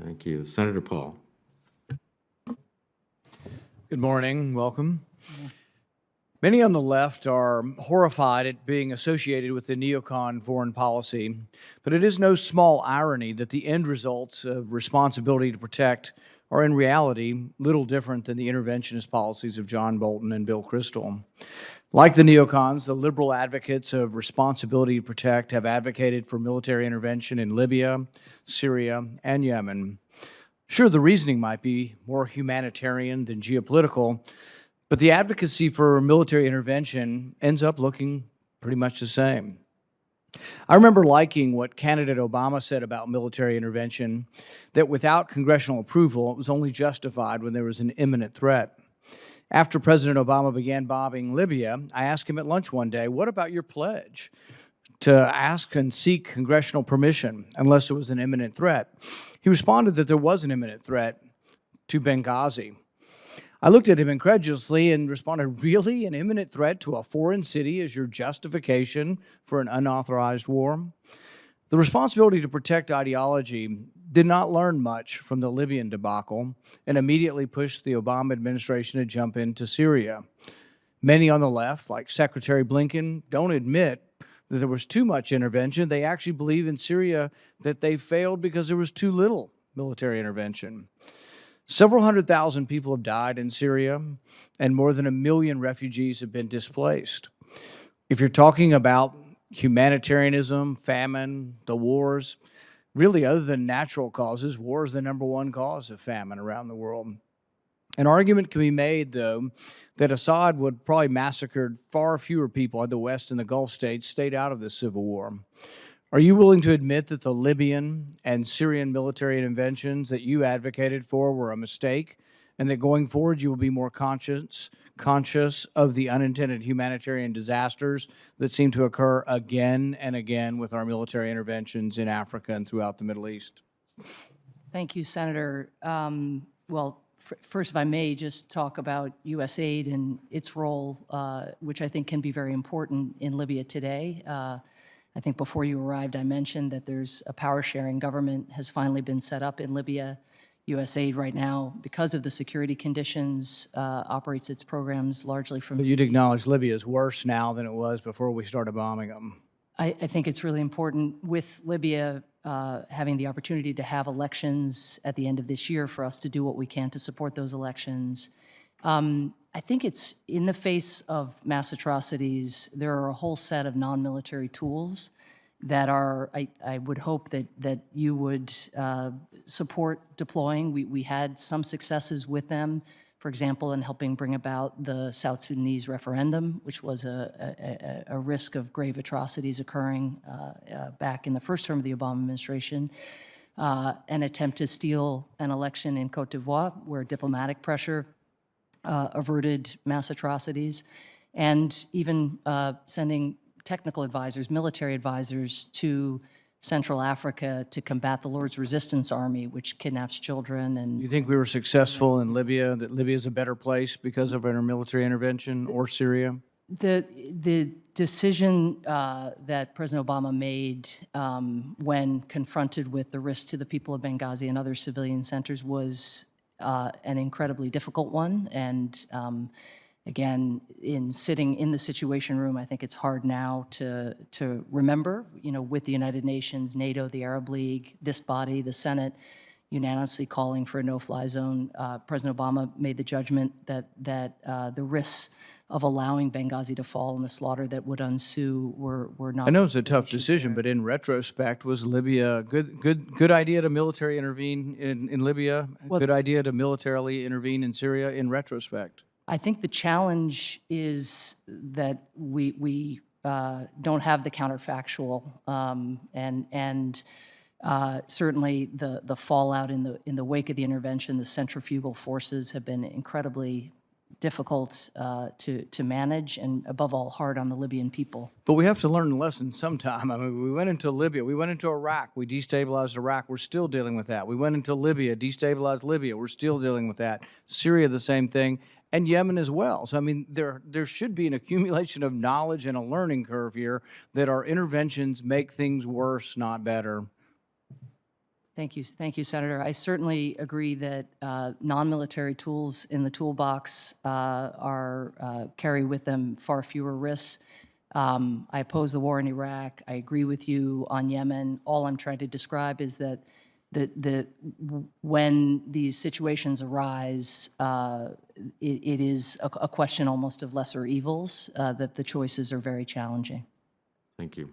Thank you. Senator Paul. Good morning. Welcome. Many on the left are horrified at being associated with the neocon foreign policy, but it is no small irony that the end results of responsibility to protect are in reality little different than the interventionist policies of John Bolton and Bill Kristol. Like the neocons, the liberal advocates of responsibility to protect have advocated for military intervention in Libya, Syria, and Yemen. Sure, the reasoning might be more humanitarian than geopolitical, but the advocacy for military intervention ends up looking pretty much the same. I remember liking what candidate Obama said about military intervention, that without congressional approval, it was only justified when there was an imminent threat. After President Obama began bombing Libya, I asked him at lunch one day, "What about your pledge to ask and seek congressional permission unless there was an imminent threat?" He responded that there was an imminent threat to Benghazi. I looked at him incredulously and responded, "Really? An imminent threat to a foreign city is your justification for an unauthorized war?" The responsibility to protect ideology did not learn much from the Libyan debacle and immediately pushed the Obama administration to jump into Syria. Many on the left, like Secretary Blinken, don't admit that there was too much intervention. They actually believe in Syria that they failed because there was too little military intervention. Several 100,000 people have died in Syria, and more than 1 million refugees have been displaced. If you're talking about humanitarianism, famine, the wars, really other than natural causes, war is the #1 cause of famine around the world. An argument can be made, though, that Assad would probably massacred far fewer people in the West and the Gulf states stayed out of this civil war. Are you willing to admit that the Libyan and Syrian military interventions that you advocated for were a mistake, and that going forward you will be more conscious of the unintended humanitarian disasters that seem to occur again and again with our military interventions in Africa and throughout the Middle East? Thank you, Senator. First, if I may, just talk about U.S. aid and its role, which I think can be very important in Libya today. I think before you arrived, I mentioned that there's a power-sharing government has finally been set up in Libya. USAID right now, because of the security conditions, operates its programs largely from— But you'd acknowledge Libya is worse now than it was before we started bombing them. I think it's really important with Libya having the opportunity to have elections at the end of this year for us to do what we can to support those elections. I think it's in the face of mass atrocities, there are a whole set of non-military tools that are, I would hope that you would support deploying. We had some successes with them, for example, in helping bring about the South Sudanese referendum, which was a risk of grave atrocities occurring back in the first term of the Obama administration. An attempt to steal an election in Cote d'Ivoire, where diplomatic pressure averted mass atrocities, and even sending technical advisors, military advisors to Central Africa to combat the Lord's Resistance Army, which kidnaps children. And you think we were successful in Libya, that Libya is a better place because of our military intervention, or Syria? The decision that President Obama made when confronted with the risk to the people of Benghazi and other civilian centers was an incredibly difficult one. And again, in sitting in the Situation Room, I think it's hard now to remember, with the United Nations, NATO, the Arab League, this body, the Senate, unanimously calling for a no-fly zone. President Obama made the judgment that the risks of allowing Benghazi to fall and the slaughter that would ensue were not— I know it's a tough decision, but in retrospect, was Libya a good idea to military intervene in Libya? Well, good idea to militarily intervene in Syria in retrospect? I think the challenge is that we don't have the counterfactual, and certainly the fallout in the wake of the intervention, the centrifugal forces have been incredibly difficult to manage, and above all, hard on the Libyan people. But we have to learn the lesson sometime. I mean, we went into Libya, we went into Iraq, we destabilized Iraq, we're still dealing with that. We went into Libya, destabilized Libya, we're still dealing with that. Syria, the same thing, and Yemen as well. So, I mean, there should be an accumulation of knowledge and a learning curve here that our interventions make things worse, not better. Thank you, Senator. I certainly agree that non-military tools in the toolbox carry with them far fewer risks. I oppose the war in Iraq. I agree with you on Yemen. All I'm trying to describe is that when these situations arise, it is a question almost of lesser evils, that the choices are very challenging. Thank you.